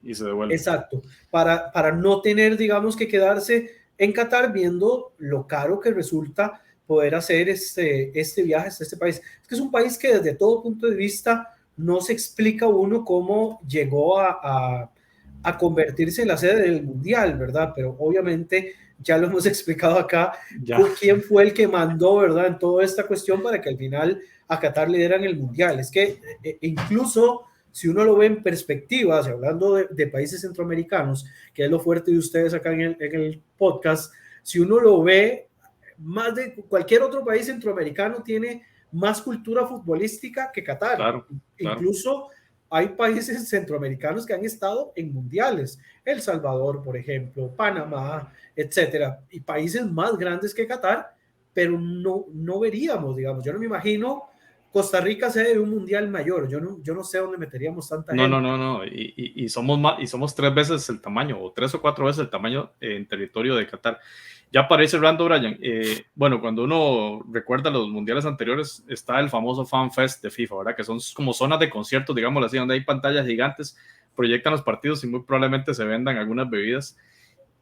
y se devuelve. Exacto, para no tener, digamos, que quedarse en Qatar viendo lo caro que resulta poder hacer este viaje hasta este país. Es que es un país que desde todo punto de vista no se explica uno cómo llegó a convertirse en la sede del Mundial, ¿verdad? Pero obviamente ya lo hemos explicado acá, quién fue el que mandó, ¿verdad? En toda esta cuestión para que al final a Qatar le dieran el Mundial. Es que incluso si uno lo ve en perspectiva, hablando de países centroamericanos, que es lo fuerte de ustedes acá en el podcast, si uno lo ve, más de cualquier otro país centroamericano tiene más cultura futbolística que Qatar. Claro. Incluso hay países centroamericanos que han estado en mundiales, El Salvador, por ejemplo, Panamá, etcétera, y países más grandes que Qatar, pero no veríamos, digamos, yo no me imagino Costa Rica sede de un mundial mayor, yo no sé dónde meteríamos tanta gente. No, y somos 3 veces el tamaño, o 3 o 4 veces el tamaño en territorio de Qatar. Ya para ir cerrando, Brian, bueno, cuando uno recuerda los mundiales anteriores, está el famoso Fan Fest de FIFA, ¿verdad? Que son como zonas de conciertos, digámoslo así, donde hay pantallas gigantes, proyectan los partidos y muy probablemente se vendan algunas bebidas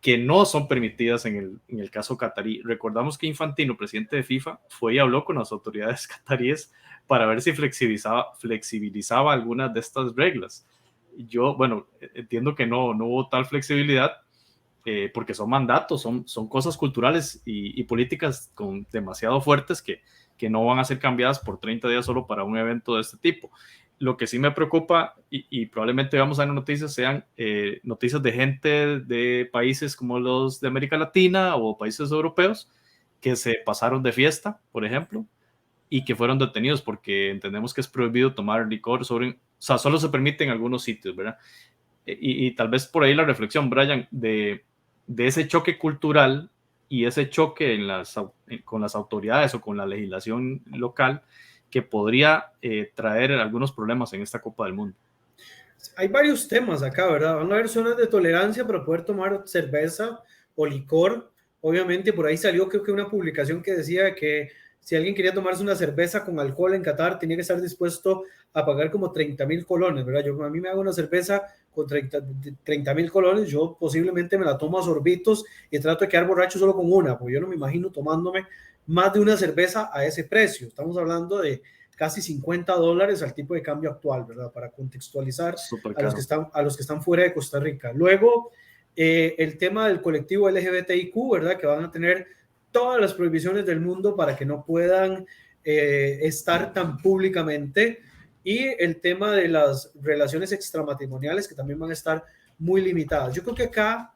que no son permitidas en el caso catarí. Recordamos que Infantino, presidente de FIFA, fue y habló con las autoridades cataríes para ver si flexibilizaba algunas de estas reglas. Yo, bueno, entiendo que no hubo tal flexibilidad, porque son mandatos, son cosas culturales y políticas demasiado fuertes que no van a ser cambiadas por 30 días solo para un evento de este tipo. Lo que sí me preocupa, y probablemente vamos a ver noticias, sean noticias de gente de países como los de América Latina o países europeos que se pasaron de fiesta, por ejemplo, y que fueron detenidos porque entendemos que es prohibido tomar licor o sea, solo se permite en algunos sitios, ¿verdad? Y tal vez por ahí la reflexión, Brian, de ese choque cultural y ese choque con las autoridades o con la legislación local que podría traer algunos problemas en esta Copa del Mundo. Hay varios temas acá, ¿verdad? Van a haber zonas de tolerancia para poder tomar cerveza o licor. Obviamente por ahí salió creo que una publicación que decía que si alguien quería tomarse una cerveza con alcohol en Qatar, tenía que estar dispuesto a pagar como 30,000 colones, ¿verdad? A mí me hago una cerveza con 30,000 colones, yo posiblemente me la tomo a sorbitos y trato de quedar borracho solo con una, porque yo no me imagino tomándome más de una cerveza a ese precio. Estamos hablando de casi $50 al tipo de cambio actual, ¿verdad? Para contextualizar a los que están fuera de Costa Rica. Luego, el tema del colectivo LGBTIQ, ¿verdad? Que van a tener todas las prohibiciones del mundo para que no puedan estar tan públicamente, y el tema de las relaciones extramatrimoniales que también van a estar muy limitadas. Yo creo que acá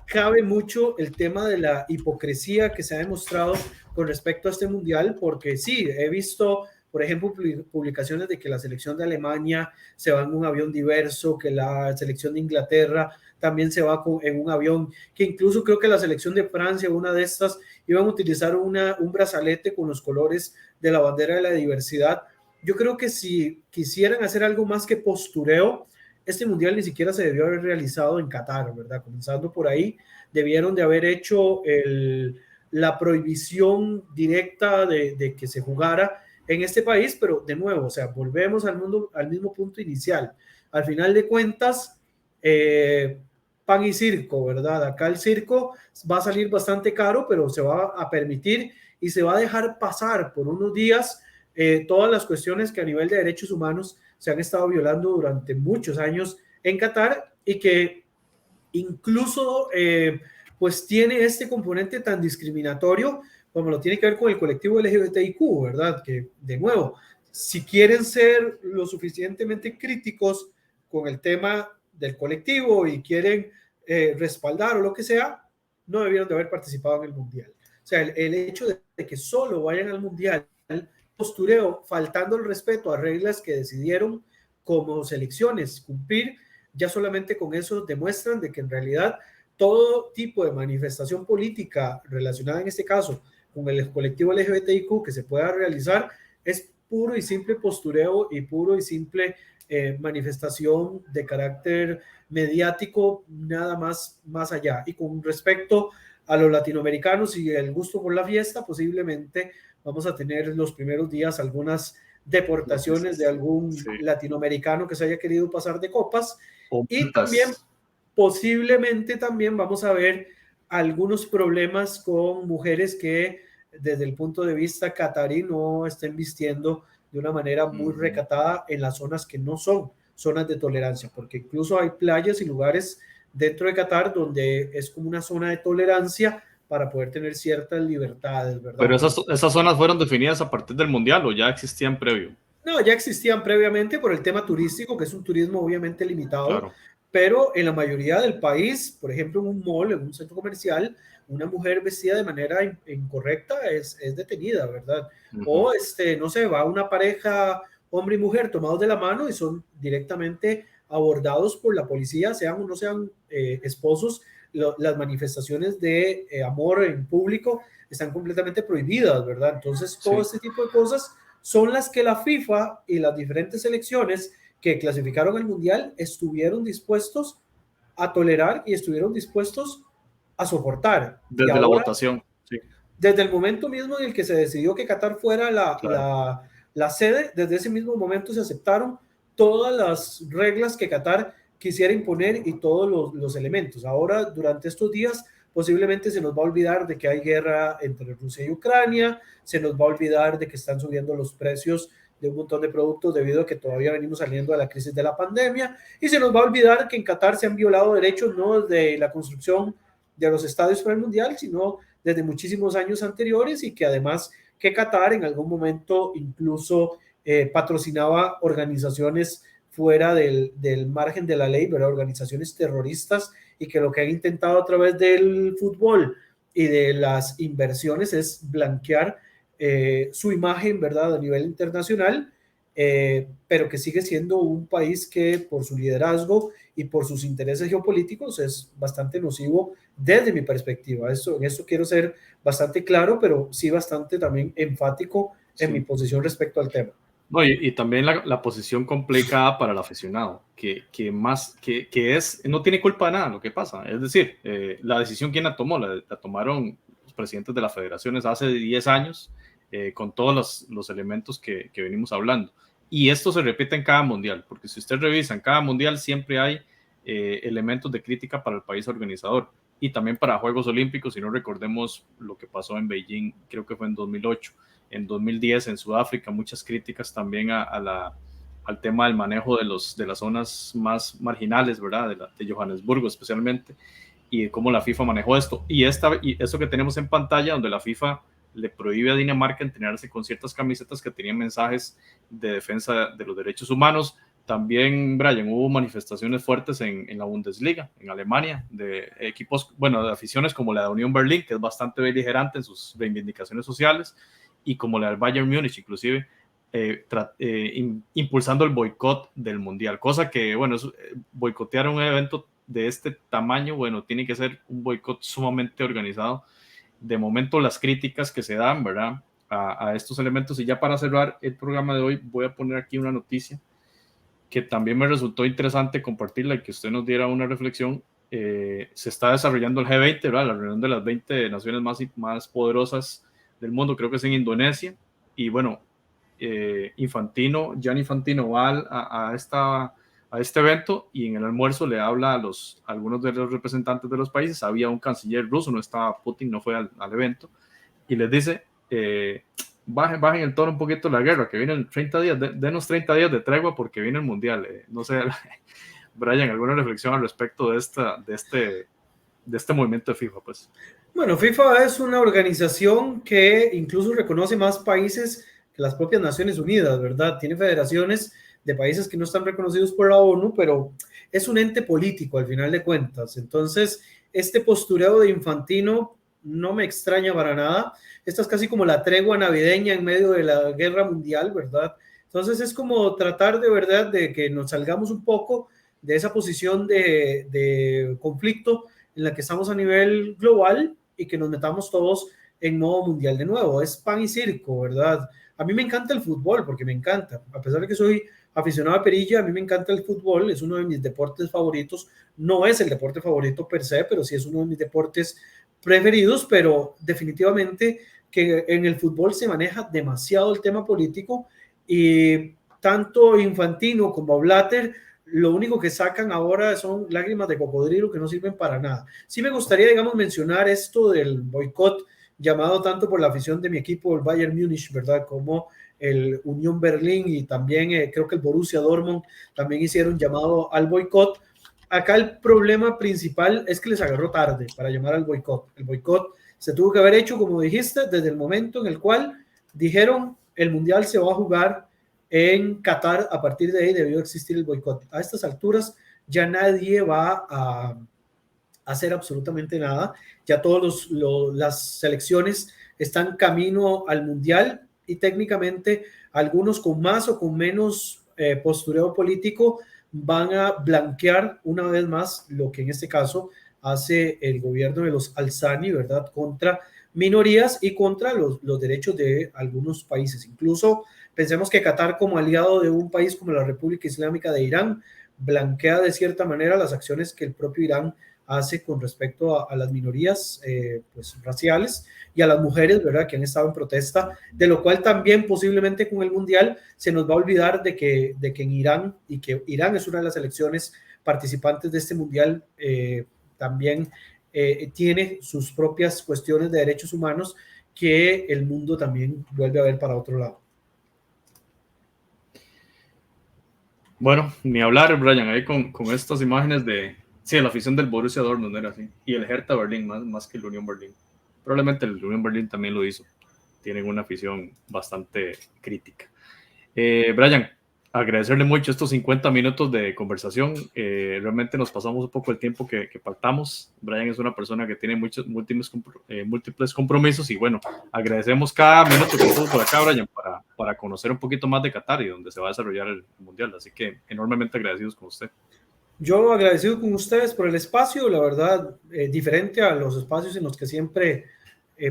cabe mucho el tema de la hipocresía que se ha demostrado con respecto a este mundial, porque sí, he visto por ejemplo, publicaciones de que la selección de Alemania se va en un avión diverso, que la selección de Inglaterra también se va en un avión, que incluso creo que la selección de Francia, una de estas, iban a utilizar un brazalete con los colores de la bandera de la diversidad. Yo creo que si quisieran hacer algo más que postureo, este mundial ni siquiera se debió haber realizado en Qatar, ¿verdad? Comenzando por ahí, debieron de haber hecho la prohibición directa de que se jugara en este país, pero de nuevo, o sea, volvemos al mismo punto inicial. Al final de cuentas, pan y circo, ¿verdad? Acá el circo va a salir bastante caro, pero se va a permitir y se va a dejar pasar por unos días todas las cuestiones que a nivel de derechos humanos se han estado violando durante muchos años en Qatar y que incluso pues tiene este componente tan discriminatorio como lo tiene que ver con el colectivo LGBTIQ, ¿verdad? Que de nuevo, si quieren ser lo suficientemente críticos con el tema del colectivo y quieren respaldar o lo que sea, no debieron de haber participado en el Mundial. O sea, el hecho de que solo vayan al Mundial, postureo, faltando el respeto a reglas que decidieron como selecciones cumplir, ya solamente con eso demuestran de que en realidad todo tipo de manifestación política relacionada en este caso con el colectivo LGBTIQ que se pueda realizar es puro y simple postureo y puro y simple manifestación de carácter mediático, nada más allá. Y con respecto a los latinoamericanos y el gusto por la fiesta, posiblemente vamos a tener los primeros días algunas deportaciones de algún latinoamericano que se haya querido pasar de copas y también posiblemente también vamos a ver algunos problemas con mujeres que desde el punto de vista catarí no estén vistiendo de una manera muy recatada en las zonas que no son zonas de tolerancia, porque incluso hay playas y lugares dentro de Qatar donde es como una zona de tolerancia para poder tener ciertas libertades, ¿verdad? Pero esas zonas fueron definidas a partir del Mundial o ya existían previo. No, ya existían previamente por el tema turístico, que es un turismo obviamente limitado, claro. Pero en la mayoría del país, por ejemplo, en un mall, en un centro comercial, una mujer vestida de manera incorrecta es detenida, ¿verdad? O, no sé, va una pareja, hombre y mujer, tomados de la mano y son directamente abordados por la policía, sean o no sean esposos. Las manifestaciones de amor en público están completamente prohibidas, ¿verdad? Entonces, todo este tipo de cosas son las que la FIFA y las diferentes selecciones que clasificaron al Mundial estuvieron dispuestos a tolerar y estuvieron dispuestos a soportar. Desde ahora, la votación. Sí. Desde el momento mismo en el que se decidió que Qatar fuera la sede, desde ese mismo momento se aceptaron todas las reglas que Qatar quisiera imponer y todos los elementos. Ahora, durante estos días, posiblemente se nos va a olvidar de que hay guerra entre Rusia y Ucrania, se nos va a olvidar de que están subiendo los precios de un montón de productos debido a que todavía venimos saliendo de la crisis de la pandemia, y se nos va a olvidar que en Qatar se han violado derechos no desde la construcción de los estadios para el Mundial, sino desde muchísimos años anteriores, y que además que Qatar en algún momento incluso patrocinaba organizaciones fuera del margen de la ley, ¿verdad? Organizaciones terroristas, y que lo que han intentado a través del fútbol y de las inversiones es blanquear su imagen, ¿verdad? A nivel internacional, pero que sigue siendo un país que por su liderazgo y por sus intereses geopolíticos es bastante nocivo desde mi perspectiva. En eso quiero ser bastante claro, pero sí bastante también enfático en mi posición respecto al tema. No, y también la posición complicada para el aficionado, que no tiene culpa de nada lo que pasa. Es decir, la decisión, ¿quién la tomó? La tomaron los presidentes de las federaciones hace 10 años, con todos los elementos que venimos hablando. Y esto se repite en cada mundial, porque si usted revisa, en cada mundial siempre hay elementos de crítica para el país organizador, y también para Juegos Olímpicos. Si no, recordemos lo que pasó en Beijing, creo que fue en 2008, en 2010 en Sudáfrica, muchas críticas también al tema del manejo de las zonas más marginales, ¿verdad? De Johannesburgo especialmente, y de cómo la FIFA manejó esto. Y eso que tenemos en pantalla, donde la FIFA le prohíbe a Dinamarca entrenarse con ciertas camisetas que tenían mensajes de defensa de los derechos humanos. También, Brian, hubo manifestaciones fuertes en la Bundesliga, en Alemania, de equipos, bueno, de aficiones como la de Unión Berlín, que es bastante beligerante en sus reivindicaciones sociales, y como la del Bayern Múnich, inclusive, impulsando el boicot del mundial, cosa que, bueno, boicotear un evento de este tamaño, bueno, tiene que ser un boicot sumamente organizado. De momento las críticas que se dan, ¿verdad?, a estos elementos. Y ya para cerrar el programa de hoy voy a poner aquí una noticia que también me resultó interesante compartirla y que usted nos diera una reflexión. Se está desarrollando el G20, ¿verdad?, la reunión de las 20 naciones más poderosas del mundo, creo que es en Indonesia, y bueno, Gianni Infantino va a este evento, y en el almuerzo le habla a algunos de los representantes de los países. Había un canciller ruso, no estaba Putin, no fue al evento, y les dice, bajen el tono un poquito la guerra, que vienen 30 días, denos 30 días de tregua porque viene el mundial. No sé, Brian, ¿alguna reflexión al respecto de este movimiento de FIFA? Pues bueno, FIFA es una organización que incluso reconoce más países que las propias Naciones Unidas, ¿verdad? Tiene federaciones de países que no están reconocidos por la ONU, pero es un ente político al final de cuentas. Entonces, este postureo de Infantino no me extraña para nada. Esta es casi como la tregua navideña en medio de la guerra mundial, ¿verdad? Entonces es como tratar de verdad de que nos salgamos un poco de esa posición de conflicto en la que estamos a nivel global y que nos metamos todos en modo mundial de nuevo. Es pan y circo, ¿verdad? A mí me encanta el fútbol, porque me encanta. A pesar de que soy aficionado a perilla, a mí me encanta el fútbol, es uno de mis deportes favoritos. No es el deporte favorito per se, pero sí es uno de mis deportes preferidos, pero definitivamente que en el fútbol se maneja demasiado el tema político, y tanto Infantino como Blatter lo único que sacan ahora son lágrimas de cocodrilo que no sirven para nada. Sí me gustaría, digamos, mencionar esto del boicot llamado tanto por la afición de mi equipo, el Bayern Múnich, ¿verdad?, como el Unión Berlín, y también creo que el Borussia Dortmund también hicieron llamado al boicot. Acá el problema principal es que les agarró tarde para llamar al boicot. El boicot se tuvo que haber hecho, como dijiste, desde el momento en el cual dijeron el Mundial se va a jugar en Qatar. A partir de ahí debió existir el boicot. A estas alturas ya nadie va a hacer absolutamente nada. Ya todas las selecciones están camino al Mundial, y técnicamente algunos con más o con menos postureo político van a blanquear una vez más lo que en este caso hace el gobierno de los Al-Thani, ¿verdad?, contra minorías y contra los derechos de algunos países. Incluso pensemos que Qatar, como aliado de un país como la República Islámica de Irán, blanquea de cierta manera las acciones que el propio Irán hace con respecto a las minorías pues, raciales y a las mujeres, ¿verdad?, que han estado en protesta, de lo cual también posiblemente con el Mundial se nos va a olvidar de que en Irán, y que Irán es una de las selecciones participantes de este Mundial, también tiene sus propias cuestiones de derechos humanos que el mundo también vuelve a ver para otro lado. bueno, ni hablar, Brian, ahí con estas imágenes de la afición del Borussia Dortmund era así, y el Hertha Berlín más que el Unión Berlín. Probablemente el Unión Berlín también lo hizo. Tienen una afición bastante crítica. Brian, agradecerle mucho estos 50 minutos de conversación. Realmente nos pasamos un poco el tiempo que pactamos. Brian es una persona que tiene muchos múltiples compromisos, y bueno, agradecemos cada minuto que estuvo por acá, Brian, para conocer un poquito más de Qatar y donde se va a desarrollar el Mundial. Así que enormemente agradecidos con usted. Yo agradecido con ustedes por el espacio, la verdad, diferente a los espacios en los que siempre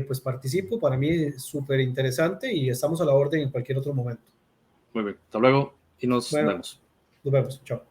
pues participo. Para mí es súper interesante y estamos a la orden en cualquier otro momento. Muy bien, hasta luego y nos vemos. Nos vemos, chao.